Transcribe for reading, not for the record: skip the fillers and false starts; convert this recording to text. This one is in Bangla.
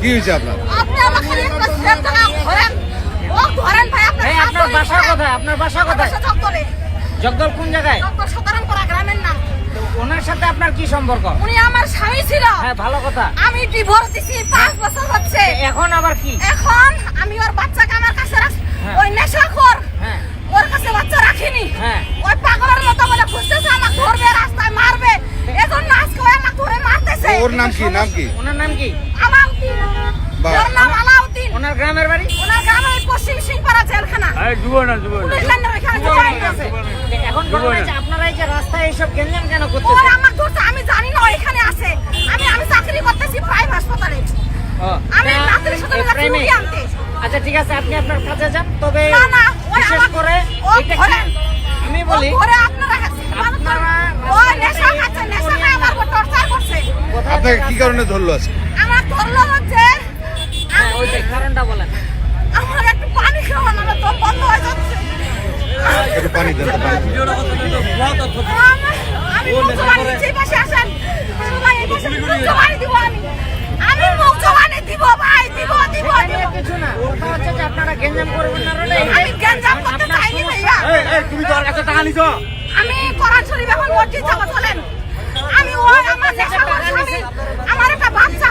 কি হয়েছে আপনার? আপনি আমাকে একটা সেল টাকা ধরেন। ও ধরেন ভাই আপনার। এই আপনার বাসা কোথায়? আপনার বাসা কোথায়? জগদলে। জগদল কোন জায়গায়? জগদল সদরামপাড়া গ্রামের নাম। তো ওনার সাথে আপনার কি সম্পর্ক? উনি আমার স্বামী ছিল। হ্যাঁ, ভালো কথা। আমি ডিভোর্স দিছি 5 বছর হচ্ছে। এখন আবার কি? এখন আমি ওর বাচ্চাকে আমার কাছে রাখছি। হ্যাঁ। ওই নেশাখোর। হ্যাঁ ওর কাছে বাচ্চা রাখিনি। হ্যাঁ। ওই পাগলের মতো বলে খুঁজতেছে আমাকে ধরবে রাস্তায় মারবে। এজন্য আজকে ওই আমাকে ধরে মারতেছে। ওর নাম কি? নাম কি? ওনার নাম কি? আলাউদ্দিন। বাহ। ওর নাম আলাউদ্দিন। ওনার গ্রামের বাড়ি? ওনার গ্রাম ওই পশ্চিম সিংপাড়া জেলখানা। পুলিশ লাইনের ওইখানে জয়েন আছে। এখন ঘটনা হচ্ছে আপনারা এই যে রাস্তায় এইসব গেঞ্জাম কেন ওর করতেছেন? আমাকে ধরছে আমি জানি না ওইখানে আছে। আমি চাকরি করতেছি প্রাইভেট হাসপাতালে। ও, আমি তা রাতের সাথে এই যাচ্ছি প্রেমে- রুগী আনতে। আচ্ছা ঠিক আছে, আপনি আপনার কাজে যান। তবে না, না, ওই বিশেষ আমার- করে ও এটা কি ধরেন। আমি বলি, ও ঘরে আপনারা ওই নেশা খাচ্ছে, নেশা খায় আমার উপর টর্চার করছে। কোথায় আপনাকে কি রাস্তায়- কারণে ধরলো আজকে? আমার ধরলো হচ্ছে হ্যাঁ, ওইটাই কারণটা বলেন। আমার একটু পানি খাওয়া না তো বন্ধ হয়ে যাচ্ছে। একটু পানি দেন তো, পানি দেন। আমি মুখ জবানি যে পাশে আসেন সবাই এই পাশে মুখ জবানি দিব আমি মুখ জবানি দিব ভাই দিব দিব এটা দিব। নিয়ে কিছু না, কথা হচ্ছে যে আপনারা গেঞ্জাম করবেন না রোডে। আমি গেঞ্জাম করতে আপনার চাইনি সমস্যা- ভাইয়া। তুমি তো আর কাছে টাকা নিছো? আমি কোরআন শরীফ এখন মসজিদ যাব চলেন। আমি ওই আমার নেশা স্বামী আমার একটা বাচ্চা